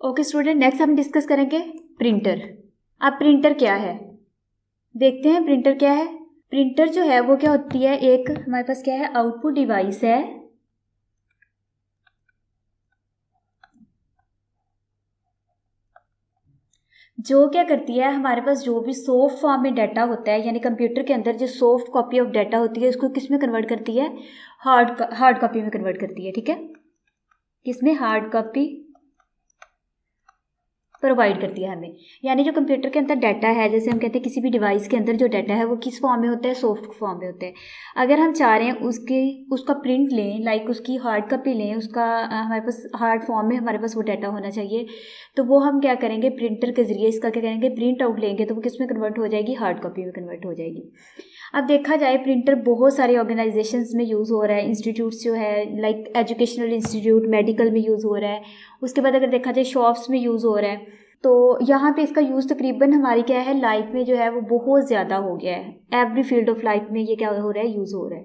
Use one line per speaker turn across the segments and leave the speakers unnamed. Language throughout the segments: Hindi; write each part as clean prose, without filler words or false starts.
ओके स्टूडेंट, नेक्स्ट हम डिस्कस करेंगे प्रिंटर। अब प्रिंटर क्या है देखते हैं। प्रिंटर क्या है? प्रिंटर जो है वो क्या होती है, एक हमारे पास क्या है, आउटपुट डिवाइस है जो क्या करती है, हमारे पास जो भी सॉफ्ट फॉर्म में डाटा होता है, यानी कंप्यूटर के अंदर जो सॉफ्ट कॉपी ऑफ डाटा होती है उसको किस में कन्वर्ट करती है, हार्ड कॉपी में कन्वर्ट करती है। ठीक है, किसमें? हार्ड कॉपी प्रोवाइड करती है हमें। यानी जो कंप्यूटर के अंदर डाटा है, जैसे हम कहते हैं किसी भी डिवाइस के अंदर जो डाटा है वो किस फॉर्म में होता है, सॉफ्ट फॉर्म में होता है। अगर हम चाह रहे हैं उसका प्रिंट लें, लाइक उसकी हार्ड कॉपी लें, उसका हमारे पास हार्ड फॉर्म में हमारे पास वो डाटा होना चाहिए, तो वो हम क्या करेंगे, प्रिंटर के ज़रिए इसका क्या करेंगे, प्रिंट आउट लेंगे, तो वो किस में कन्वर्ट हो जाएगी, हार्ड कॉपी में कन्वर्ट हो जाएगी। अब देखा जाए प्रिंटर बहुत सारे ऑर्गेनाइजेशंस में यूज़ हो रहा है, इंस्टीट्यूट्स जो है लाइक एजुकेशनल इंस्टीट्यूट, मेडिकल में यूज़ हो रहा है। उसके बाद अगर देखा जाए शॉप्स में यूज़ हो रहा है। तो यहाँ पे इसका यूज़ तकरीबन हमारी क्या है, लाइफ में जो है वो बहुत ज़्यादा हो गया है। एवरी फील्ड ऑफ लाइफ में ये क्या हो रहा है, यूज़ हो रहा है।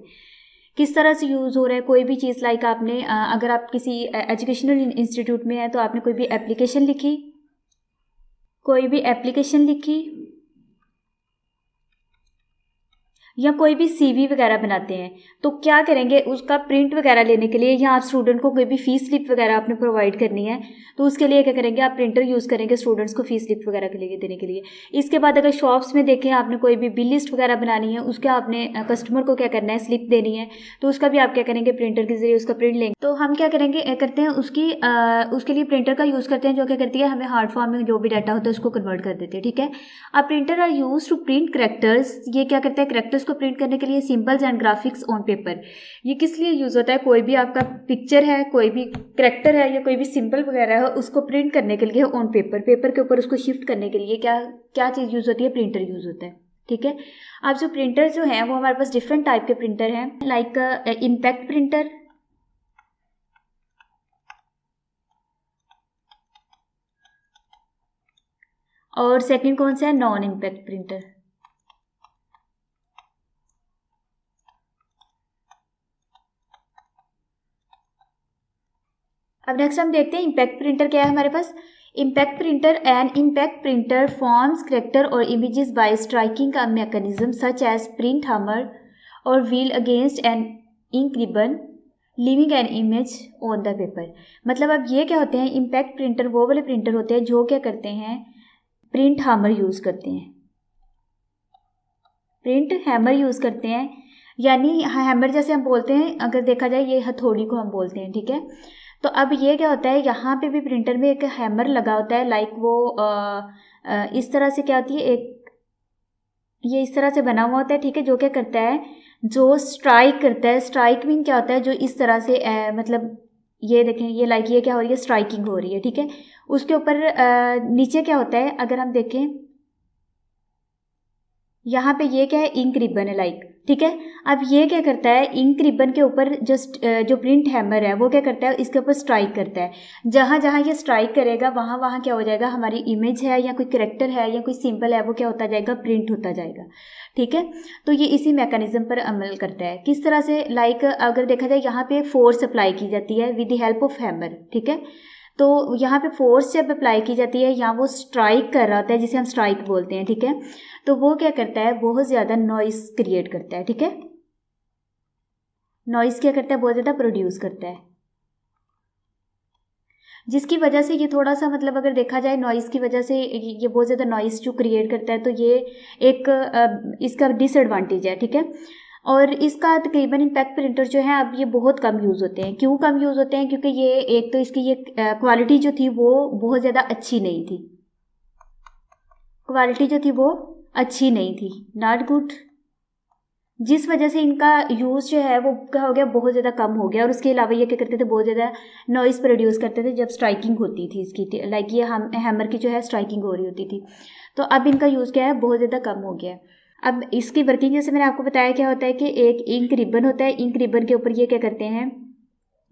किस तरह से यूज़ हो रहा है, कोई भी चीज़ लाइक आपने अगर आप किसी एजुकेशनल इंस्टीट्यूट में है तो आपने कोई भी एप्लीकेशन लिखी या कोई भी सीवी वगैरह बनाते हैं, तो क्या करेंगे, उसका प्रिंट वगैरह लेने के लिए या आप स्टूडेंट को कोई भी फीस स्लिप वगैरह आपने प्रोवाइड करनी है, तो उसके लिए क्या करेंगे, आप प्रिंटर यूज़ करेंगे स्टूडेंट्स को फीस स्लिप वगैरह के लिए देने के लिए। इसके बाद अगर शॉप्स में देखें, आपने कोई भी बिल लिस्ट वगैरह बनानी है, उसका आपने कस्टमर को क्या करना है, स्लिप देनी है, तो उसका भी आप क्या करेंगे, प्रिंटर के जरिए उसका प्रिंट लेंगे। तो हम क्या करेंगे, करते हैं उसके लिए प्रिंटर का यूज़ करते हैं, जो क्या करती है, हमें हार्ड फॉर्म में जो भी डाटा होता है उसको कन्वर्ट कर देते हैं। ठीक है, अब printer are use to print characters. ये क्या करता है, करेक्टर्स को प्रिंट करने के लिए symbols and graphics on paper. ये किस लिए यूज़ होता है, कोई भी आपका पिक्चर है, कोई भी करेक्टर है या कोई भी सिंबल वगैरह है, उसको प्रिंट करने के लिए ऑन पेपर के ऊपर उसको शिफ्ट करने के लिए क्या चीज़ यूज़ होती है, प्रिंटर यूज़ होता है। ठीक है, अब जो प्रिंटर जो है वो हमारे पास डिफरेंट टाइप के प्रिंटर हैं, लाइक इम्पैक्ट प्रिंटर, और सेकंड कौन सा है, नॉन इम्पैक्ट प्रिंटर। अब नेक्स्ट हम देखते हैं इम्पैक्ट प्रिंटर क्या है हमारे पास। Impact printer, an impact printer forms character और इमेजेस बाय स्ट्राइकिंग का mechanism such as print hammer और wheel against an ink ribbon living an image on the paper. मतलब अब ये क्या होते हैं, इम्पैक्ट प्रिंटर वो वाले प्रिंटर होते हैं जो क्या करते हैं, प्रिंट हैमर यूज़ करते हैं, प्रिंट हैमर यूज़ करते हैं। यानी हैमर जैसे हम बोलते हैं, अगर देखा जाए ये हथौड़ी को हम बोलते हैं। ठीक है, तो अब ये क्या होता है, यहाँ पे भी प्रिंटर में एक हैमर लगा होता है, लाइक वो इस तरह से क्या होती है, एक ये इस तरह से बना हुआ होता है। ठीक है, जो क्या करता है, जो स्ट्राइक करता है, स्ट्राइक मीन क्या होता है, जो इस तरह से मतलब ये देखें, ये लाइक ये क्या हो रही है, स्ट्राइकिंग हो रही है। ठीक है, उसके ऊपर नीचे क्या होता है, अगर हम देखें यहाँ पे ये क्या है, इंक रिबन है लाइक। ठीक है, अब ये क्या करता है, इंक रिबन के ऊपर जो प्रिंट हैमर है वो क्या करता है, इसके ऊपर स्ट्राइक करता है। जहाँ जहाँ ये स्ट्राइक करेगा वहाँ वहाँ क्या हो जाएगा, हमारी इमेज है या कोई करेक्टर है या कोई सिंबल है वो क्या होता जाएगा, प्रिंट होता जाएगा। ठीक है, तो ये इसी मैकेनिज्म पर अमल करता है। किस तरह से, लाइक अगर देखा जाए यहाँ पे फोर्स अप्लाई की जाती है with the help of hammer. ठीक है, तो यहाँ पे फोर्स जब अप्लाई की जाती है, यहाँ वो स्ट्राइक कर रहा होता है जिसे हम स्ट्राइक बोलते हैं। ठीक है, तो वो क्या करता है, बहुत ज़्यादा नॉइस क्रिएट करता है। ठीक है, नॉइस क्या करता है, बहुत ज़्यादा प्रोड्यूस करता है, जिसकी वजह से ये थोड़ा सा मतलब अगर देखा जाए नॉइस की वजह से ये बहुत ज़्यादा नॉइस जो क्रिएट करता है, तो ये एक इसका डिसएडवांटेज है। ठीक है, और इसका तकरीबन इम्पैक्ट प्रिंटर जो है अब ये बहुत कम यूज़ होते हैं। क्यों कम यूज़ होते हैं, क्योंकि ये एक तो इसकी ये क्वालिटी जो थी वो बहुत ज़्यादा अच्छी नहीं थी, क्वालिटी जो थी वो अच्छी नहीं थी, नॉट गुड, जिस वजह से इनका यूज़ जो है वो क्या हो गया, बहुत ज़्यादा कम हो गया। और उसके अलावा ये क्या करते थे, बहुत ज़्यादा नॉइस प्रोड्यूस करते थे जब स्ट्राइकिंग होती थी इसकी, लाइक ये हम हैमर की जो है स्ट्राइकिंग हो रही होती थी। तो अब इनका यूज़ क्या है, बहुत ज़्यादा कम हो गया है। अब इसकी वर्किंग जैसे मैंने आपको बताया, क्या होता है कि एक इंक रिबन होता है, इंक रिबन के ऊपर ये क्या करते हैं,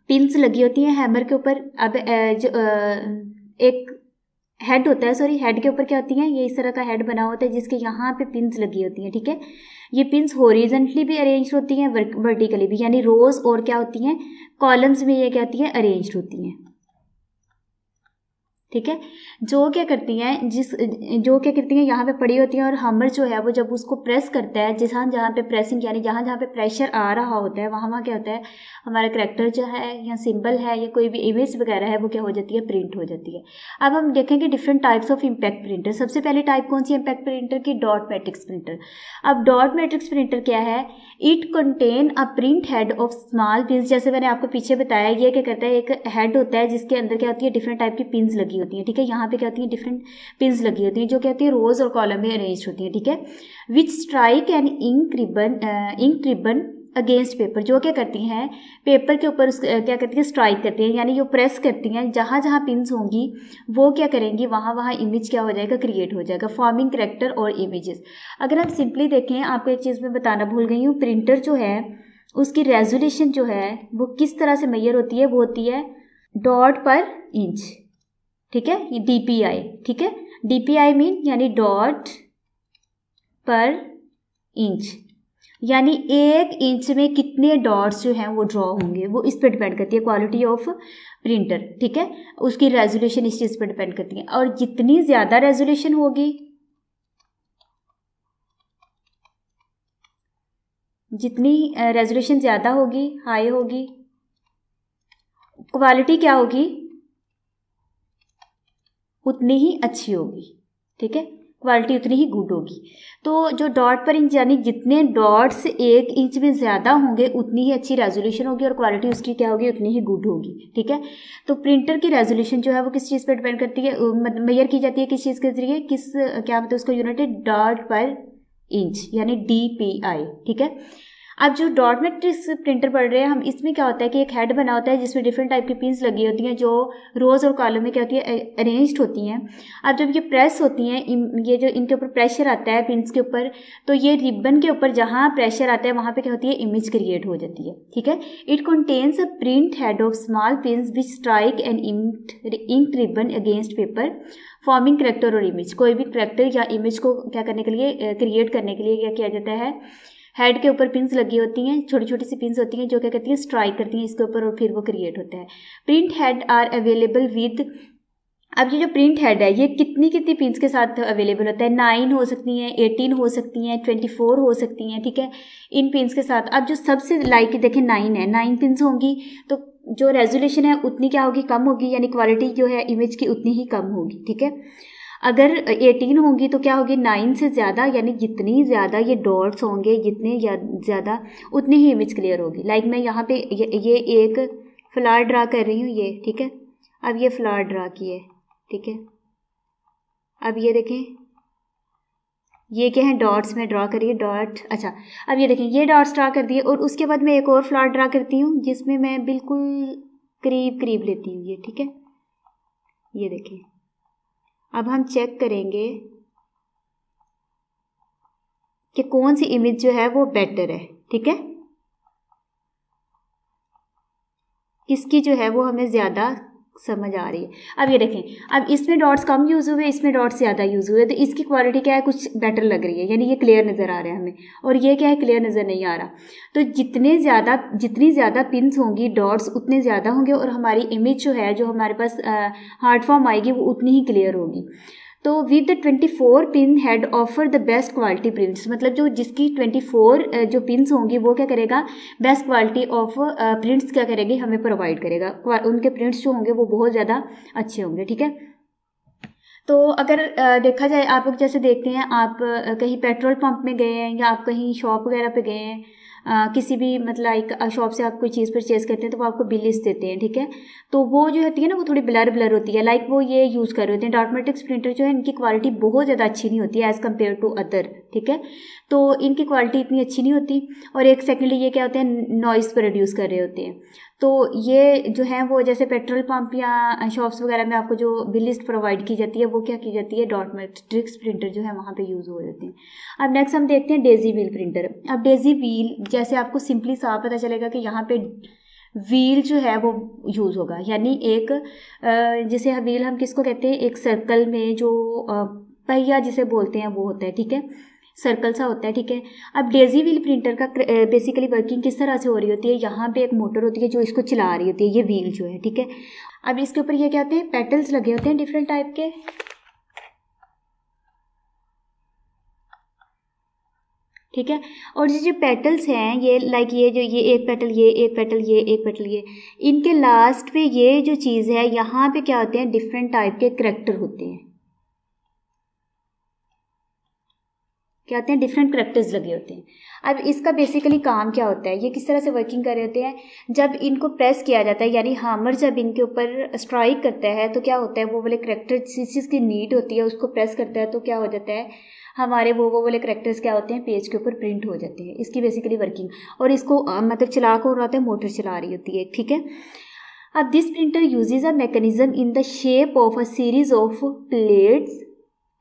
पिन्स लगी होती हैं हैमर के ऊपर। अब जो एक हेड होता है, सॉरी हेड के ऊपर क्या होती है, ये इस तरह का हेड बना होता है जिसके यहाँ पे पिन्स लगी होती हैं। ठीक है, ये पिन्स हॉरिजॉन्टली भी अरेंज होती हैं, वर्टिकली भी, यानी रोज और क्या होती हैं, कॉलम्स में ये क्या होती हैं, अरेंज होती हैं। ठीक है। जो क्या करती हैं यहाँ पे पड़ी होती हैं, और हमर जो है वो जब उसको प्रेस करता है, जहाँ पे प्रेसिंग यानी जहाँ पे प्रेशर आ रहा होता है वहाँ क्या होता है, हमारा करैक्टर जो है या सिंबल है या कोई भी इमेज वगैरह है वो क्या हो जाती है, प्रिंट हो जाती है। अब हम देखेंगे different types of impact printer. सबसे पहले टाइप कौन सी इम्पैक्ट प्रिंटर की, डॉट मैट्रिक्स प्रिंटर। अब डॉट मैट्रिक्स प्रिंटर क्या है, it contain a print head of small pins. जैसे मैंने आपको पीछे बताया, ये क्या करता है, एक हेड होता है जिसके अंदर क्या होती है, डिफरेंट टाइप की पिन्स लगी होती हैं, ठीक है। यहाँ पे क्या होती है, डिफरेंट पिन्स लगी होती हैं जो क्या होती है, रोज और कॉलम में अरेंज होती हैं, ठीक है। Which strike and ink ribbon against paper. जो क्या करती हैं, पेपर के ऊपर क्या करती है, स्ट्राइक करती हैं, यानी जो प्रेस करती हैं, जहाँ जहाँ पिन्स होंगी वो क्या करेंगी, वहाँ वहाँ इमेज क्या हो जाएगा, क्रिएट हो जाएगा, फॉर्मिंग करैक्टर और इमेजेस। अगर हम सिंपली देखें, आपको एक चीज़ मैं बताना भूल गई हूँ, प्रिंटर जो है उसकी रेजोल्यूशन जो है वो किस तरह से मेजर होती है, वो होती है डॉट पर इंच, ठीक है, ये DPI, ठीक है। DPI मीन यानी डॉट पर इंच, यानी 1 इंच में कितने डॉट्स जो हैं वो ड्रॉ होंगे, वो इस पर डिपेंड करती है क्वालिटी ऑफ प्रिंटर, ठीक है। उसकी रेजोल्यूशन इस चीज़ पर डिपेंड करती है, और जितनी ज़्यादा रेजोल्यूशन होगी, जितनी रेजोल्यूशन ज़्यादा होगी, हाई होगी, क्वालिटी क्या होगी, उतनी ही अच्छी होगी, ठीक है, क्वालिटी उतनी ही गुड होगी। तो जो डॉट पर इंच यानी जितने डॉट्स 1 इंच में ज़्यादा होंगे उतनी ही अच्छी रेजोल्यूशन होगी और क्वालिटी उसकी क्या होगी, उतनी ही गुड होगी, ठीक है। तो प्रिंटर की रेजोल्यूशन जो है वो किस चीज़ पर डिपेंड करती है, मेजर की जाती है किस चीज़ के जरिए, क्या मतलब उसको यूनिट है, डॉट पर इंच यानी DPI, ठीक है। अब जो डॉट मैट्रिक्स प्रिंटर पढ़ रहे हैं हम, इसमें क्या होता है कि एक हेड बना होता है जिसमें डिफरेंट टाइप की पिन्स लगी होती हैं जो रोज़ और कॉलम में क्या होती है, अरेंज्ड होती हैं। अब जब ये प्रेस होती हैं, ये जो इनके ऊपर प्रेशर आता है पिन्स के ऊपर, तो ये रिबन के ऊपर जहाँ प्रेशर आता है वहाँ पे क्या होती है, इमेज क्रिएट हो जाती है, ठीक है। It contains a print head of small pins which strike and ink ribbon against paper forming character और इमेज। कोई भी करैक्टर या इमेज को क्या करने के लिए, क्रिएट करने के लिए क्या किया जाता है, हेड के ऊपर पिन्स लगी होती हैं, छोटी छोटी सी पिन्स होती हैं जो क्या करती हैं, स्ट्राइक करती हैं इसके ऊपर और फिर वो क्रिएट होता है। Print head are available with, अब ये जो प्रिंट हेड है ये कितनी कितनी पिन्स के साथ अवेलेबल होता है, 9 हो सकती हैं, 18 हो सकती हैं, 24 हो सकती हैं, ठीक है, इन पिन्स के साथ। अब जो सबसे लाइक देखें 9 है, 9 पिन्स होंगी तो जो रेजोल्यूशन है उतनी क्या होगी, कम होगी, यानी क्वालिटी जो है इमेज की उतनी ही कम होगी, ठीक है। अगर 18 होंगी तो क्या होगी, 9 से ज़्यादा, यानी जितनी ज़्यादा ये डॉट्स होंगे, जितने ज़्यादा उतनी ही इमेज क्लियर होगी। लाइक मैं यहाँ पे ये एक फ्लावर ड्रा कर रही हूँ, ये ठीक है। अब ये फ्लावर ड्रा की है, ठीक है। अब ये देखें, ये क्या है, डॉट्स में ड्रा करिए, डॉट, अच्छा। अब ये देखें, ये डॉट्स ड्रा कर दिए और उसके बाद मैं एक और फ्लावर ड्रा करती हूँ जिसमें मैं बिल्कुल करीब करीब लेती हूँ ये, ठीक है। ये देखें, अब हम चेक करेंगे कि कौन सी इमेज जो है वो बेटर है, ठीक है, किसकी जो है वो हमें ज़्यादा समझ आ रही है। अब ये देखें, अब इसमें डॉट्स कम यूज़ हुए, इसमें डॉट्स ज़्यादा यूज़ हुए, तो इसकी क्वालिटी क्या है, कुछ बेटर लग रही है, यानी ये क्लियर नज़र आ रहा है हमें, और ये क्या है, क्लियर नज़र नहीं आ रहा। तो जितनी ज़्यादा पिन्स होंगी, डॉट्स उतने ज़्यादा होंगे और हमारी इमेज जो है, जो हमारे पास हार्ड फॉर्म आएगी वो उतनी ही क्लियर होगी। तो with the 24 pin head offer the best quality prints, मतलब जो जिसकी 24 जो पिन्स होंगी वो क्या करेगा, बेस्ट क्वालिटी ऑफ प्रिंट्स क्या करेगी, हमें प्रोवाइड करेगा। उनके प्रिंट्स जो होंगे वो बहुत ज़्यादा अच्छे होंगे, ठीक है। तो अगर देखा जाए, आप लोग जैसे देखते हैं, आप कहीं पेट्रोल पंप में गए हैं या आप कहीं शॉप वगैरह पे गए हैं, किसी भी मतलब लाइक शॉप से आप कोई चीज़ परचेज़ करते हैं तो वो आपको बिल लिस्ट देते हैं, ठीक है। तो वो जो होती है ना वो थोड़ी ब्लर होती है, लाइक वो ये यूज़ कर रहे होते हैं। डॉट मैट्रिक्स प्रिंटर जो है इनकी क्वालिटी बहुत ज़्यादा अच्छी नहीं होती है एज़ कम्पेयर टू अदर, ठीक है। तो इनकी क्वालिटी इतनी अच्छी नहीं होती, और एक सेकेंडली ये क्या होते हैं, नॉइज़ प्रोड्यूस कर रहे होते हैं। तो ये जो है वो जैसे पेट्रोल पंप या शॉप्स वगैरह में आपको जो बिल लिस्ट प्रोवाइड की जाती है वो क्या की जाती है, डॉट मैट्रिक्स प्रिंटर जो है वहाँ पे यूज़ हो जाते हैं। अब नेक्स्ट हम देखते हैं डेजी व्हील प्रिंटर। अब डेजी व्हील जैसे आपको सिंपली साफ पता चलेगा कि यहाँ पे व्हील जो है वो यूज़ होगा, यानी एक जैसे व्हील हम किसको कहते हैं, एक सर्कल में जो पहिया जिसे बोलते हैं वो होता है, ठीक है। सर्कल सा होता है, ठीक है। अब डेजी व्हील प्रिंटर का बेसिकली वर्किंग किस तरह से हो रही होती है, यहाँ पे एक मोटर होती है जो इसको चला रही होती है, ये व्हील जो है, ठीक है। अब इसके ऊपर ये क्या होते हैं, पेटल्स लगे होते हैं डिफरेंट टाइप के, ठीक है। और ये जो पेटल्स हैं ये लाइक ये जो ये एक पेटल, ये एक पेटल, ये एक पेटल, ये इनके लास्ट पे ये जो चीज़ है यहाँ पे क्या होते हैं, डिफरेंट टाइप के करैक्टर होते हैं, क्या होते हैं, डिफरेंट करैक्टर्स लगे होते हैं। अब इसका बेसिकली काम क्या होता है, ये किस तरह से वर्किंग कर रहे होते हैं, जब इनको प्रेस किया जाता है यानी हैमर जब इनके ऊपर स्ट्राइक करता है तो क्या होता है, वो वाले करैक्टर जिस चीज़ की नीड होती है उसको प्रेस करता है तो क्या हो जाता है, हमारे वो वाले करैक्टर्स क्या होते हैं, पेज के ऊपर प्रिंट हो जाते हैं। इसकी बेसिकली वर्किंग, और इसको मतलब चला कौन रहा होता है, मोटर चला रही होती है, ठीक है। अब this printer usage a mechanism in the shape of a series of plates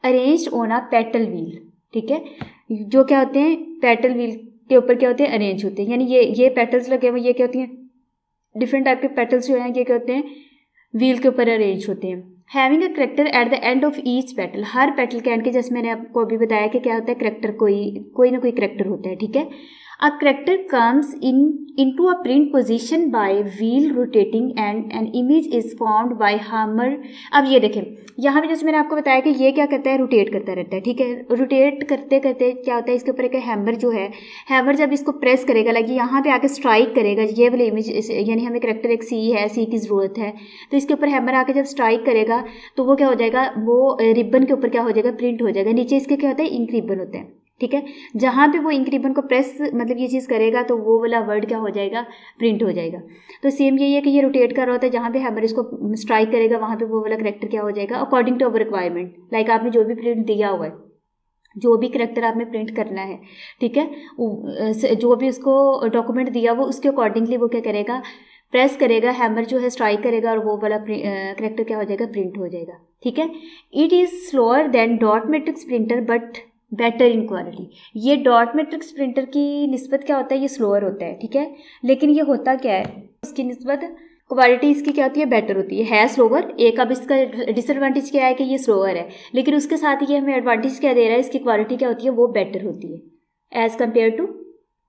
arranged on a petal wheel, ठीक है। जो क्या होते हैं, पेटल व्हील के ऊपर क्या होते हैं, अरेंज होते हैं, यानी ये पेटल्स लगे हुए, ये क्या होती हैं, डिफरेंट टाइप के पेटल्स जो हैं ये क्या होते हैं, व्हील के ऊपर अरेंज होते हैं। Having a character at the end of each petal, her petal के एंड के, जैसे मैंने आपको अभी बताया कि क्या होता है, करैक्टर कोई ना कोई करैक्टर होता है, ठीक है। A character comes into a print position by wheel rotating and an image is formed by hammer। अब ये देखें यहाँ पे जैसे मैंने आपको बताया कि ये क्या करता है, रोटेट करता रहता है, ठीक है। रोटेट करते करते क्या होता है, इसके ऊपर एक हैमर जो है, हैमर जब इसको प्रेस करेगा, लगे यहाँ पे आके स्ट्राइक करेगा, ये वाली इमेज यानी हमें करैक्टर एक सी है, सी की ज़रूरत है, तो इसके ऊपर हैमर आके जब स्ट्राइक करेगा तो वो क्या हो जाएगा, वो रिबन के ऊपर क्या हो जाएगा, प्रिंट हो जाएगा। नीचे इसके क्या होता है, इंक रिबन होता है, ठीक है। जहाँ पे वो इंक रिबन को प्रेस मतलब ये चीज़ करेगा तो वो वाला वर्ड क्या हो जाएगा, प्रिंट हो जाएगा। तो सेम यही है कि ये रोटेट कर रहा होता है, जहाँ पे हैमर इसको स्ट्राइक करेगा वहाँ पे वो वाला करैक्टर क्या हो जाएगा, according to our requirement. Like आपने जो भी प्रिंट दिया हुआ है, जो भी करैक्टर आपने प्रिंट करना है, ठीक है, जो भी उसको डॉक्यूमेंट दिया वो उसके अकॉर्डिंगली वो क्या करेगा, प्रेस करेगा, हैमर जो है स्ट्राइक करेगा और वो वाला करैक्टर क्या हो जाएगा, प्रिंट हो जाएगा, ठीक है। It is slower then dot matrix printer but better in quality. ये डॉट मैट्रिक्स प्रिंटर की निस्बत क्या होता है, ये स्लोअर होता है, ठीक है। लेकिन ये होता क्या है, उसकी निस्बत क्वालिटी इसकी क्या होती है, बेटर होती है स्लोअर। एक अब इसका डिसएडवांटेज क्या है कि ये स्लोअर है, लेकिन उसके साथ ये हमें एडवांटेज क्या दे रहा है, इसकी क्वालिटी क्या होती है, वो बेटर होती है as compare to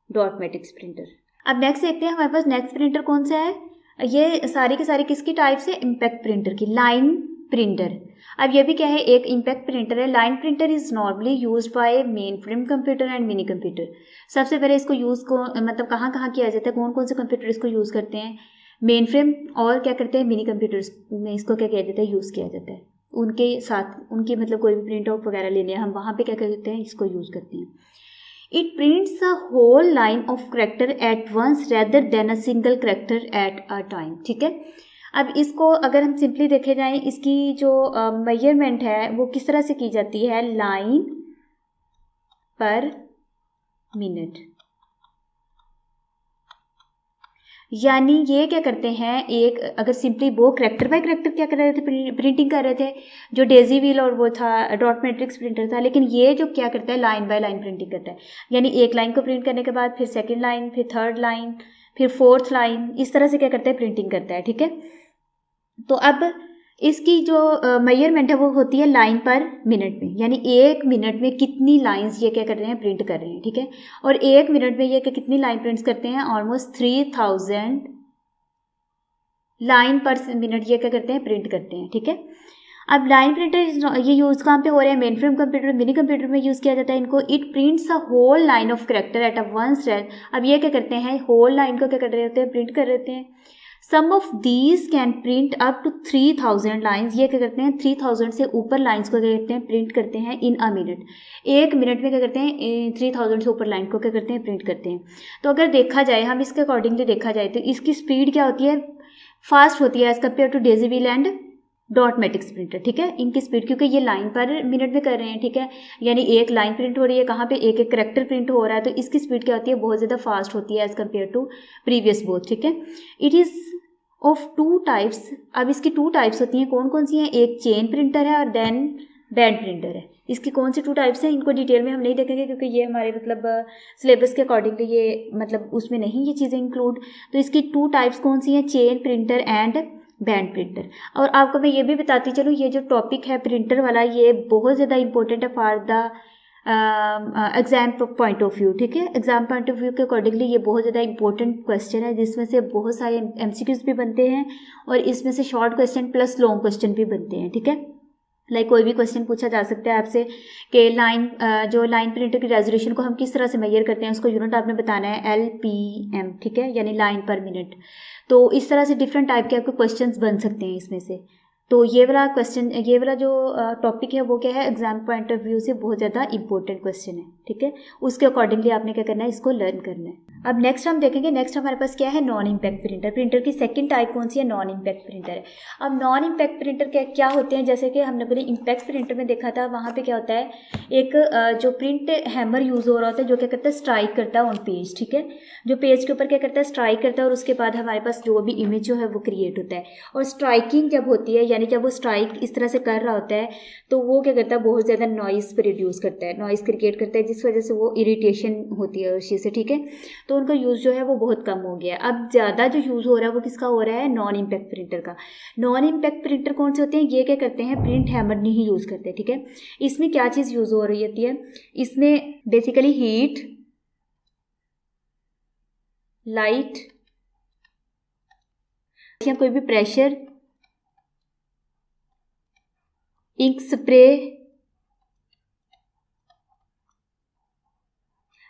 dot matrix printer. अब नेक्स्ट देखते हैं हमारे पास नेक्स्ट प्रिंटर कौन सा है, ये सारी की सारी किसकी टाइप से, इम्पैक्ट प्रिंटर की, लाइन प्रिंटर। अब ये भी क्या है, एक इम्पैक्ट प्रिंटर है। Line printer is normally use by main frame computer and mini computer. सबसे पहले इसको यूज़ को मतलब कहाँ किया जाता है, कौन कौन से कंप्यूटर इसको यूज़ करते हैं, मेन फ्रेम और क्या करते हैं, मिनी कंप्यूटर्स में इसको क्या किया जाता है, यूज़ किया जाता है। उनके साथ उनकी मतलब कोई भी प्रिंट आउट वगैरह लेने हम वहाँ पे क्या करते हैं, इसको यूज़ करते हैं। It prints a whole line of character at once rather than a single character at a time, ठीक है। अब इसको अगर हम सिंपली देखे जाएं, इसकी जो मेजरमेंट है वो किस तरह से की जाती है, लाइन पर मिनट, यानी ये क्या करते हैं, एक अगर सिंपली वो करैक्टर बाय करैक्टर क्या कर रहे थे, प्रिंटिंग कर रहे थे, जो डेजी व्हील और वो था डॉट मैट्रिक्स प्रिंटर था, लेकिन ये जो क्या करता है, लाइन बाय लाइन प्रिंटिंग करता है, यानी एक लाइन को प्रिंट करने के बाद फिर सेकेंड लाइन, फिर थर्ड लाइन, फिर फोर्थ लाइन, इस तरह से क्या करता है, प्रिंटिंग करता है, ठीक है। तो अब इसकी जो मेजरमेंट है वो होती है लाइन पर मिनट में, यानी एक मिनट में कितनी लाइंस ये क्या कर रहे हैं, प्रिंट कर रहे हैं, ठीक है। और एक मिनट में ये कितनी लाइन प्रिंट्स करते हैं, ऑलमोस्ट 3000 लाइन पर मिनट ये क्या करते हैं, प्रिंट करते हैं, ठीक है। अब लाइन प्रिंटर ये यूज़ कहाँ पे हो रहे हैं, main frame computer, mini computer में यूज़ किया जाता है इनको। It prints a whole line of character at a once read. अब ये क्या करते हैं, होल लाइन को क्या कर रहे होते हैं, प्रिंट कर रहे हैं। Some of these can print up to 3000 lines. ये क्या करते हैं, 3000 से ऊपर लाइन्स को क्या करते हैं, प्रिंट करते हैं इन अ मिनट। एक मिनट में क्या करते हैं, 3000 से ऊपर लाइन को क्या करते हैं, प्रिंट करते हैं। तो अगर देखा जाए, हम इसके अकॉर्डिंगली देखा जाए तो इसकी स्पीड क्या होती है, फास्ट होती है as compare to daisy wheel and dot matrix printer, ठीक है। इनकी स्पीड क्योंकि ये लाइन पर मिनट में कर रहे हैं, ठीक है, यानी एक लाइन प्रिंट हो रही है, कहाँ पे एक एक करैक्टर प्रिंट हो रहा है, तो इसकी स्पीड क्या होती है, बहुत ज़्यादा फास्ट होती है as compare to previous both, ठीक है। It is of two types. अब इसकी टू टाइप्स होती हैं, कौन कौन सी हैं, एक चेन प्रिंटर है और देन बैंड प्रिंटर है। इसकी कौन सी टू टाइप्स हैं, इनको डिटेल में हम नहीं देखेंगे क्योंकि ये हमारे मतलब सिलेबस के अकॉर्डिंगली ये मतलब उसमें नहीं ये चीज़ें इंक्लूड। तो इसकी टू टाइप्स कौन सी हैं, chain printer and band printer. और आपको मैं ये भी बताती चलूँ, ये जो टॉपिक है प्रिंटर वाला, ये बहुत ज़्यादा इंपॉर्टेंट है for the exam point of view, ठीक है। एग्जाम पॉइंट ऑफ व्यू के अकॉर्डिंगली ये बहुत ज़्यादा इंपॉर्टेंट क्वेश्चन है, जिसमें से बहुत सारे एमसीक्यूज भी बनते हैं और इसमें से short question plus long question भी बनते हैं, ठीक है। लाइक कोई भी क्वेश्चन पूछा जा सकता है आपसे कि जो लाइन प्रिंटर की रेजोल्यूशन को हम किस तरह से मेजर करते हैं, उसको यूनिट आपने बताना है LPM, ठीक है, यानी लाइन पर मिनट। तो इस तरह से डिफरेंट टाइप के आपके क्वेश्चंस बन सकते हैं इसमें से। तो ये वाला जो टॉपिक है वो क्या है, एग्जाम पॉइंट ऑफ व्यू से बहुत ज़्यादा इंपॉर्टेंट क्वेश्चन है, ठीक है। उसके अकॉर्डिंगली आपने क्या करना है, इसको लर्न करना है। अब नेक्स्ट हम देखेंगे, नेक्स्ट हमारे पास क्या है, नॉन इम्पैक्ट प्रिंटर। प्रिंटर की सेकंड टाइप कौन सी है, नॉन इम्पैक्ट प्रिंटर है। अब नॉन इम्पैक्ट प्रिंटर क्या होते हैं, जैसे कि हमने पहले इम्पैक्ट प्रिंटर में देखा था, वहाँ पे क्या होता है, एक जो प्रिंट हैमर यूज़ हो रहा होता है, जो क्या करता है, स्ट्राइक करता है ऑन पेज, ठीक है। जो पेज के ऊपर क्या करता है, स्ट्राइक करता है और उसके बाद हमारे पास जो भी इमेज जो है वो क्रिएट होता है। और स्ट्राइकिंग जब होती है, यानी जब वो स्ट्राइक इस तरह से कर रहा होता है, तो वो क्या करता है, बहुत ज़्यादा नॉइज़ प्रोड्यूस करता है, नॉइज़ क्रिएट करता है, जिस वजह से वो इरिटेशन होती है उस चीज़ से, ठीक है। तो उनका यूज़ जो है वो बहुत कम हो गया। अब ज़्यादा जो यूज़ हो रहा है वो किसका हो रहा है, नॉन इम्पैक्ट प्रिंटर का। नॉन इम्पैक्ट प्रिंटर कौन से होते हैं, ये क्या करते हैं, प्रिंट हैमर नहीं यूज़ करते, ठीक है। इसमें क्या चीज़ यूज़ हो रही होती है, इसमें बेसिकली हीट, लाइट या कोई भी प्रेशर, इंक स्प्रे,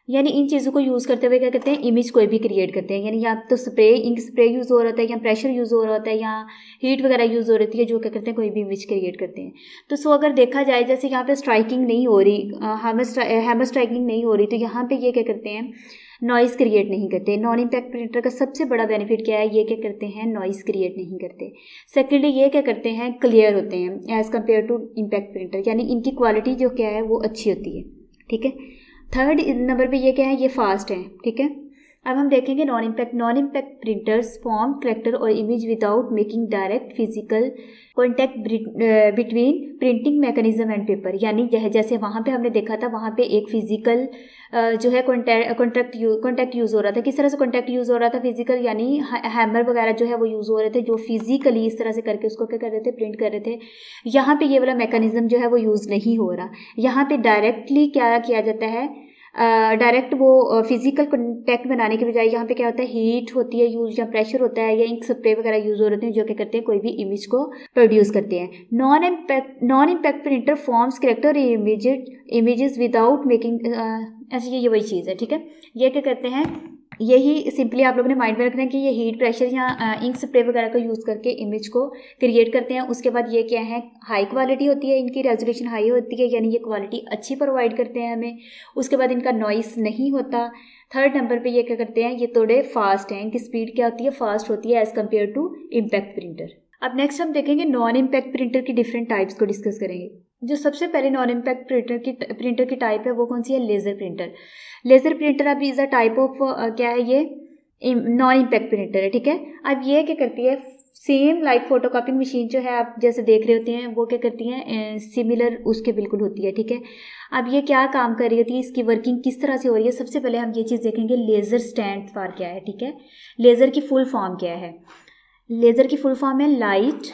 यानी इन चीज़ों को यूज़ करते हुए क्या करते हैं, इमेज कोई भी क्रिएट करते हैं। यानी या तो इंक स्प्रे यूज़ हो रहा होता है, या प्रेशर यूज़ हो रहा होता है, या हीट वगैरह यूज़ हो रही है, जो क्या करते हैं, कोई भी इमेज क्रिएट करते हैं। तो सो अगर देखा जाए, जैसे यहाँ पे स्ट्राइकिंग नहीं हो रही, हैमर स्ट्राइकिंग नहीं हो रही, तो यहाँ पे ये क्या करते हैं, नॉइज़ क्रिएट नहीं करते। नॉन इम्पैक्ट प्रिंटर का सबसे बड़ा बेनिफिट क्या है, ये क्या करते हैं, नॉइज़ क्रिएट नहीं करते। सेकेंडली ये क्या करते हैं, क्लियर होते हैं as compare to impact printer, यानी इनकी क्वालिटी जो क्या है वो अच्छी होती है, ठीक है। थर्ड नंबर पे ये क्या है, ये फास्ट है, ठीक है। अब हम देखेंगे non impact printers form character और image without making direct physical contact between printing mechanism and paper. यानी जैसे वहाँ पे हमने देखा था, वहाँ पे एक फिजिकल जो है कॉन्टैक्ट यूज़ हो रहा था। किस तरह से कॉन्टैक्ट यूज़ हो रहा था, फिजिकल, यानी हैमर वगैरह जो है वो यूज़ हो रहे थे, जो फिजिकली इस तरह से करके उसको क्या कर रहे थे, प्रिंट कर रहे थे। यहाँ पे ये वाला मैकेनिज्म जो है वो यूज़ नहीं हो रहा। यहाँ पे डायरेक्टली क्या किया जाता है, डायरेक्ट वो फिजिकल कॉन्टैक्ट बनाने के बजाय यहाँ पे क्या होता है, हीट होती है यूज, या प्रेशर होता है, या इंक स्प्रे वगैरह यूज हो रहे हैं, जो क्या करते हैं, कोई भी इमेज को प्रोड्यूस करते हैं। Non impact printer forms character images without making, ऐसी ये वही चीज़ है, ठीक है। ये क्या करते हैं, यही सिंपली आप लोगों ने माइंड में रखना है कि ये हीट, प्रेशर या इंक स्प्रे वगैरह का यूज़ करके इमेज को क्रिएट करते हैं। उसके बाद ये क्या है, हाई क्वालिटी होती है, इनकी रेजोल्यूशन हाई होती है, यानी ये क्वालिटी अच्छी प्रोवाइड करते हैं हमें। उसके बाद इनका नॉइस नहीं होता। थर्ड नंबर पे ये क्या करते हैं, ये थोड़े फास्ट हैं, इनकी स्पीड क्या होती है, फास्ट होती है as compare to impact printer. अब नेक्स्ट हम देखेंगे नॉन इम्पैक्ट प्रिंटर की डिफरेंट टाइप्स को डिस्कस करेंगे। जो सबसे पहले नॉन इम्पैक्ट प्रिंटर की टाइप है वो कौन सी है, लेज़र प्रिंटर। लेज़र प्रिंटर अब इज़ अ टाइप ऑफ क्या है, ये नॉन इम्पैक्ट प्रिंटर है, ठीक है। अब ये क्या करती है, सेम लाइक फोटोकॉपिंग मशीन जो है आप जैसे देख रहे होते हैं, वो क्या करती हैं, सिमिलर उसके बिल्कुल होती है, ठीक है। अब ये क्या काम कर रही होती है, इसकी वर्किंग किस तरह से हो रही है, सबसे पहले हम ये चीज़ देखेंगे, लेज़र स्टैंड फॉर क्या है, ठीक है। लेज़र की फुल फॉर्म क्या है, लेज़र की फुल फॉर्म है light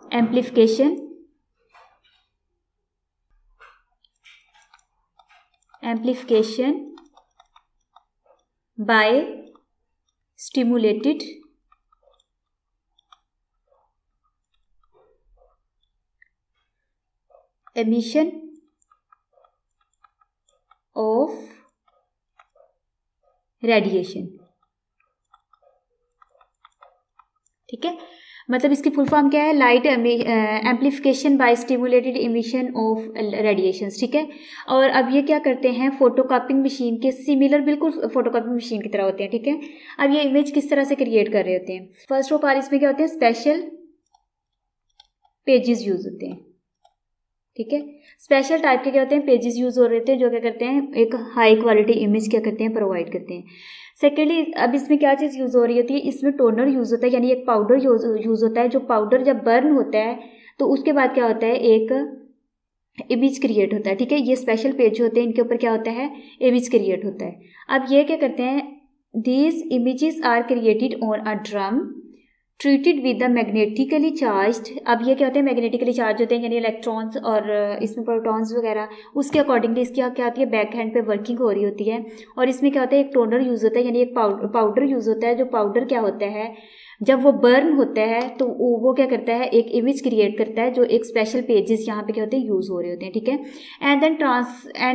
amplification by stimulated emission of radiation, ठीक है। मतलब इसकी फुल फॉर्म क्या है, light amplification by stimulated emission of radiations, ठीक है। और अब ये क्या करते हैं, फोटोकॉपिंग मशीन के सिमिलर, बिल्कुल फोटोकॉपिंग मशीन की तरह होते हैं, ठीक है। अब ये इमेज किस तरह से क्रिएट कर रहे होते हैं, फर्स्ट ऑफ ऑल इसमें क्या होते हैं, स्पेशल पेजेस यूज होते हैं, ठीक है। स्पेशल टाइप के क्या होते हैं, पेजेस यूज हो रहे थे, जो क्या करते हैं, एक हाई क्वालिटी इमेज क्या करते हैं, प्रोवाइड करते हैं। सेकेंडली अब इसमें क्या चीज़ यूज़ हो रही होती है, इसमें टोनर यूज़ होता है, यानी एक पाउडर यूज़ होता है। जो पाउडर जब बर्न होता है तो उसके बाद क्या होता है, एक इमेज क्रिएट होता है, ठीक है। ये स्पेशल पेज होते हैं, इनके ऊपर क्या होता है, इमेज क्रिएट होता है। अब ये क्या करते हैं, these images are created on a drum treated with the magnetically charged. अब ये क्या होते हैं, मैग्नेटिकली चार्ज होते हैं यानी इलेक्ट्रॉन्स और इसमें प्रोटॉन्स वगैरह, उसके अकॉर्डिंगली इसकी क्या होती है, बैक हैंड पे वर्किंग हो रही होती है। और इसमें क्या होता है, एक टोनर यूज़ होता है यानी एक पाउडर यूज़ होता है। जो पाउडर क्या होता है, जब वो बर्न होता है तो वो क्या करता है, एक इमेज क्रिएट करता है जो एक स्पेशल पेजेस यहाँ पे क्या होते हैं यूज़ हो रहे होते हैं, ठीक है। And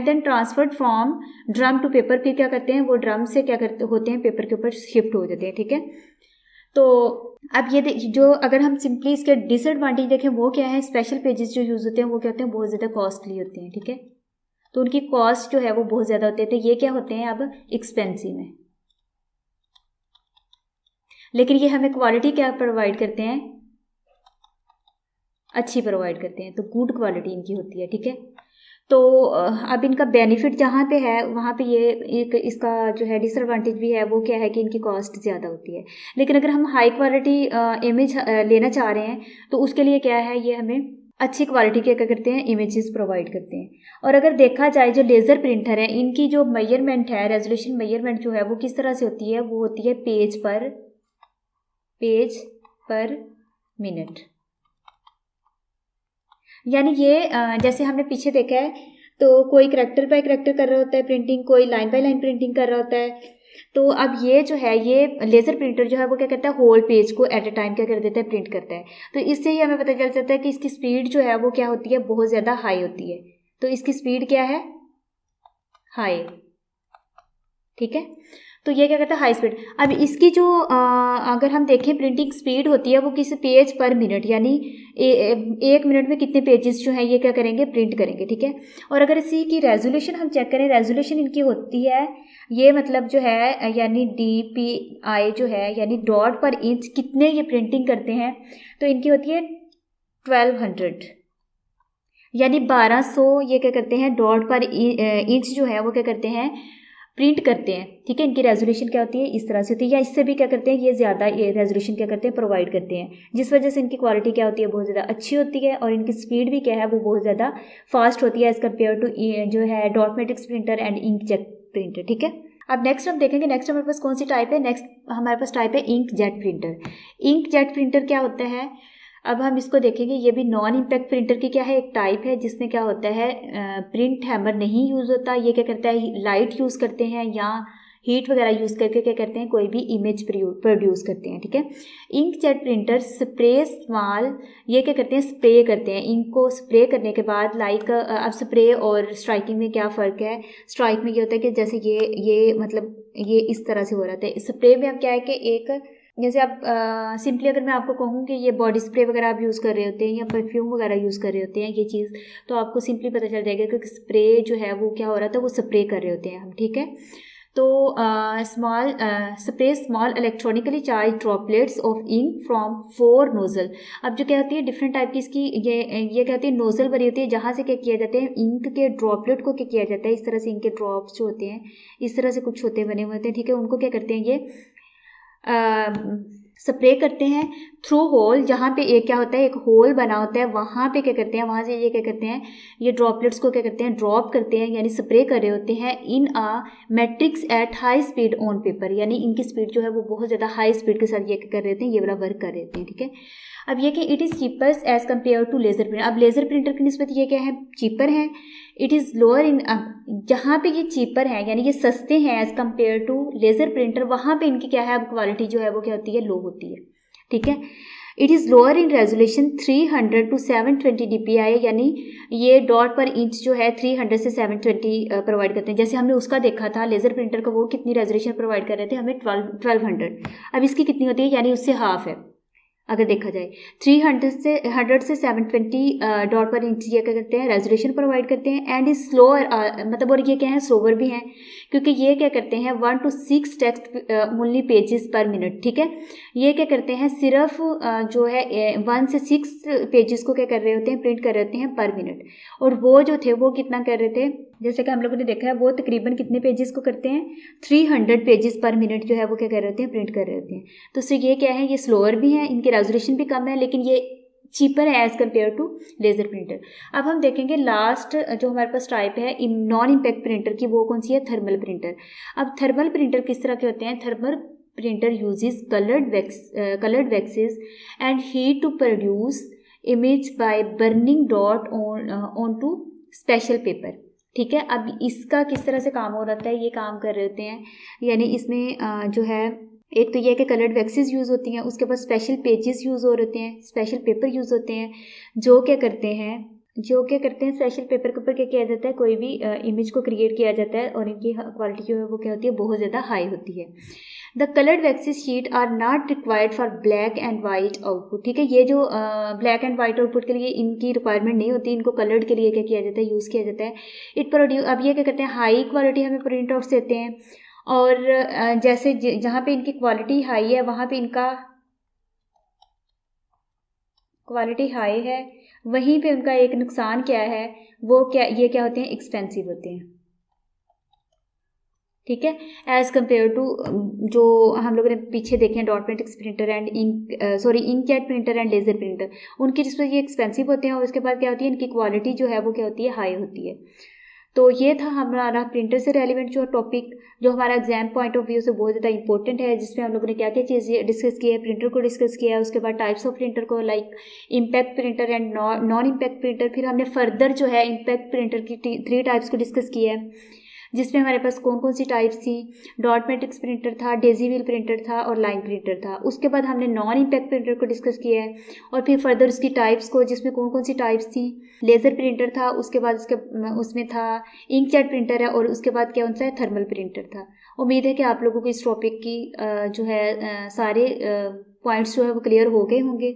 then transferred from drum to paper, फिर क्या करते हैं वो ड्रम से क्या करते होते हैं, पेपर के ऊपर शिफ्ट हो जाते हैं, ठीक है। तो अब ये जो अगर हम सिंपली इसके डिसएडवांटेज देखें वो क्या है, स्पेशल पेजेस जो यूज़ होते हैं वो क्या होते हैं, बहुत ज़्यादा कॉस्टली होते हैं, ठीक है। तो उनकी कॉस्ट जो है वो बहुत ज़्यादा होती है। तो ये क्या होते हैं अब एक्सपेंसिव है, लेकिन ये हमें क्वालिटी क्या प्रोवाइड करते हैं, अच्छी प्रोवाइड करते हैं। तो गुड क्वालिटी इनकी होती है, ठीक है। तो अब इनका बेनिफिट जहाँ पे है वहाँ पे ये एक इसका जो है डिसएडवांटेज भी है, वो क्या है कि इनकी कॉस्ट ज़्यादा होती है। लेकिन अगर हम हाई क्वालिटी इमेज लेना चाह रहे हैं तो उसके लिए क्या है, ये हमें अच्छी क्वालिटी के क्या करते हैं, इमेजेस प्रोवाइड करते हैं। और अगर देखा जाए जो लेज़र प्रिंटर है, इनकी जो मेजरमेंट है, रेजोल्यूशन मेजरमेंट जो है वो किस तरह से होती है, वो होती है पेज पर मिनट। यानी ये जैसे हमने पीछे देखा है तो कोई करैक्टर बाय करैक्टर कर रहा होता है प्रिंटिंग, कोई लाइन बाय लाइन प्रिंटिंग कर रहा होता है। तो अब ये जो है, ये लेज़र प्रिंटर जो है वो क्या करता है, होल पेज को एट अ टाइम क्या कर देता है, प्रिंट करता है। तो इससे ही हमें पता चल जाता है कि इसकी स्पीड जो है वो क्या होती है, बहुत ज़्यादा हाई होती है। तो इसकी स्पीड क्या है, हाई, ठीक है। तो ये क्या करता है, हाई स्पीड। अब इसकी जो अगर हम देखें प्रिंटिंग स्पीड होती है वो किस पेज पर मिनट, यानी एक मिनट में कितने पेजेस जो है ये क्या करेंगे, प्रिंट करेंगे, ठीक है। और अगर इसी की रेजोल्यूशन हम चेक करें, रेजोल्यूशन इनकी होती है ये मतलब जो है यानी DPI जो है यानी डॉट पर इंच कितने ये प्रिंटिंग करते हैं, तो इनकी होती है 1200 यानी 1200 ये क्या करते हैं, डॉट पर इंच जो है वो क्या करते हैं, प्रिंट करते हैं, ठीक है। इनकी रेजोल्यूशन क्या होती है, इस तरह से होती है, या इससे भी क्या करते हैं, ये ज़्यादा ये रेजोल्यूशन क्या करते हैं, प्रोवाइड करते हैं, जिस वजह से इनकी क्वालिटी क्या होती है, बहुत ज़्यादा अच्छी होती है। और इनकी स्पीड भी क्या है, वो बहुत ज़्यादा फास्ट होती है एज़ कम्पेयर टू जो है dot matrix printer and inkjet printer, ठीक है। अब नेक्स्ट हम देखेंगे, नेक्स्ट हमारे पास कौन सी टाइप है, नेक्स्ट हमारे पास टाइप है इंकजेट प्रिंटर। इंकजेट प्रिंटर क्या होता है, अब हम इसको देखेंगे। ये भी नॉन इम्पैक्ट प्रिंटर की क्या है, एक टाइप है, जिसमें क्या होता है प्रिंट हैमर नहीं यूज़ होता। ये क्या करता है, लाइट यूज़ करते हैं या हीट वगैरह यूज़ करके क्या करते हैं, कोई भी इमेज प्रोड्यूस करते हैं, ठीक है। इंकजेट प्रिंटर स्प्रे स्मॉल, ये क्या करते हैं, स्प्रे करते हैं। इंक को स्प्रे करने के बाद लाइक अब स्प्रे और स्ट्राइकिंग में क्या फ़र्क है, स्ट्राइक में ये होता है कि जैसे ये मतलब ये इस तरह से हो रहा था। स्प्रे में अब क्या है कि एक जैसे आप सिंपली अगर मैं आपको कहूँ कि ये बॉडी स्प्रे वगैरह आप यूज़ कर रहे होते हैं या परफ्यूम वगैरह यूज़ कर रहे होते हैं, ये चीज़ तो आपको सिंपली पता चल जाएगा कि स्प्रे जो है वो क्या हो रहा था, वो स्प्रे कर रहे होते हैं हम, ठीक है। तो spray small electronically charge droplets of ink from 4 nozzle. अब जो क्या होती है, डिफरेंट टाइप की इसकी ये क्या होती है, नोजल बनी होती है, जहाँ से क्या किया जाता है, इंक के ड्रॉपलेट को क्या किया जाता है, इस तरह से इंक के ड्रॉप्स जो होते हैं इस तरह से कुछ होते बने हुए होते हैं, ठीक है। उनको क्या करते हैं, ये स्प्रे करते हैं थ्रू होल, जहाँ पे एक क्या होता है, एक होल बना होता है, वहाँ पे क्या करते हैं, वहाँ से ये क्या करते हैं, ये ड्रॉपलेट्स को क्या करते हैं, ड्रॉप करते हैं, यानी स्प्रे कर रहे होते हैं in a matrix at high speed on paper. यानी इनकी स्पीड जो है वो बहुत ज़्यादा हाई स्पीड के साथ ये क्या कर रहे होते हैं, ये वाला वर्क कर रहे होते हैं, ठीक है। अब ये कि it is cheapers as compare to laser printer. अब लेज़र प्रिंटर की निस्बत ये क्या है, चीपर है। इट इज़ लोअर इन, जहाँ पे ये चीपर है यानी ये सस्ते हैं as compare to laser printer, वहाँ पे इनकी क्या है, अब क्वालिटी जो है वो क्या होती है, लो होती है, ठीक है। It is lower in resolution 300 to 720 DPI, यानी ये डॉट पर इंच जो है 300 से 720 प्रोवाइड करते हैं। जैसे हमने उसका देखा था लेज़र प्रिंटर का, वो कितनी रेजोल्यूशन प्रोवाइड कर रहे थे हमें, 1200। अब इसकी कितनी होती है, यानी उससे हाफ है अगर देखा जाए। 300 से 720 डॉट पर इंच ये क्या करते हैं, रेजोल्यूशन प्रोवाइड करते हैं। एंड इज स्लोअर, मतलब और ये क्या है, स्लोअर भी हैं, क्योंकि ये क्या करते हैं 1 to 6 टेक्स्ट ओनली पेजेस पर मिनट, ठीक है। ये क्या करते हैं, सिर्फ जो है 1 से 6 पेजेस को क्या कर रहे होते हैं, प्रिंट कर रहे होते हैं पर मिनट। और वो जो थे वो कितना कर रहे थे, जैसे कि हम लोगों ने देखा है, वो तकरीबन कितने पेजेस को करते हैं, 300 पेजेस पर मिनट जो है वो क्या कर रहे होते हैं, प्रिंट कर रहे होते हैं। तो इससे ये क्या है, ये स्लोअर भी है, इनकी रेजोल्यूशन भी कम है, लेकिन ये चीपर है as compare to laser printer. अब हम देखेंगे लास्ट जो हमारे पास टाइप है नॉन इम्पैक्ट प्रिंटर की, वो कौन सी है, थर्मल प्रिंटर। अब थर्मल प्रिंटर किस तरह के होते हैं, thermal printer uses colored waxes and heat to produce image by burning dot onto special paper। ठीक है, अब इसका किस तरह से काम हो रहा है, ये काम कर रहे होते हैं, यानी इसमें जो है एक तो ये है कि कलर्ड वैक्सेस यूज़ होती हैं, उसके बाद स्पेशल पेजेस यूज़ हो रहे होते हैं, स्पेशल पेपर यूज़ होते हैं, जो क्या करते हैं स्पेशल पेपर के ऊपर क्या किया जाता है, कोई भी इमेज को क्रिएट किया जाता है और इनकी क्वालिटी जो है वो क्या होती है, बहुत ज़्यादा हाई होती है। The coloured waxes sheet are not required for black and white output. ठीक है, ये जो ब्लैक एंड वाइट आउटपुट के लिए इनकी रिक्वायरमेंट नहीं होती, इनको कलर्ड के लिए क्या किया जाता है, यूज़ किया जाता है। इट प्रोड्यूस, अब ये क्या करते हैं, हाई क्वालिटी हमें प्रिंट आउट्स देते हैं, और जैसे जहाँ पे इनकी क्वालिटी हाई है वहाँ पे इनका क्वालिटी हाई है, वहीं पे उनका एक नुकसान क्या है, वो क्या होते हैं, एक्सपेंसिव होते हैं। ठीक है, एज़ कम्पेयर टू जो हम लोगों ने पीछे देखे हैं dot matrix printer and inkjet printer and laser printer, उनकी जिसमें ये एक्सपेंसिव होते हैं और उसके बाद क्या होती है, इनकी क्वालिटी जो है वो क्या होती है, हाई होती है। तो ये था हमारा प्रिंटर से रेलिवेंट जो टॉपिक, जो हमारा एग्जाम पॉइंट ऑफ व्यू से बहुत ज़्यादा इंपॉर्टेंट है, जिसमें हम लोगों ने क्या क्या चीज़ें डिस्कस की है, प्रिंटर को डिस्कस किया है, उसके बाद टाइप्स ऑफ प्रिंटर को, like impact printer and non impact printer. फिर हमने फर्दर जो है इम्पैक्ट प्रिंटर की 3 टाइप्स को डिस्कस किया है, जिसमें हमारे पास कौन कौन सी टाइप्स थी, डॉट मैट्रिक्स प्रिंटर था, डेजी व्हील प्रिंटर था और लाइन प्रिंटर था। उसके बाद हमने नॉन इम्पैक्ट प्रिंटर को डिस्कस किया है और फिर फर्दर उसकी टाइप्स को, जिसमें कौन कौन सी टाइप्स थी, लेज़र प्रिंटर था, उसके बाद उसमें था इंकजेट प्रिंटर है, और उसके बाद क्या उनसा है, थर्मल प्रिंटर था। उम्मीद है कि आप लोगों को इस टॉपिक की जो है सारे पॉइंट्स जो है वो क्लियर हो गए होंगे।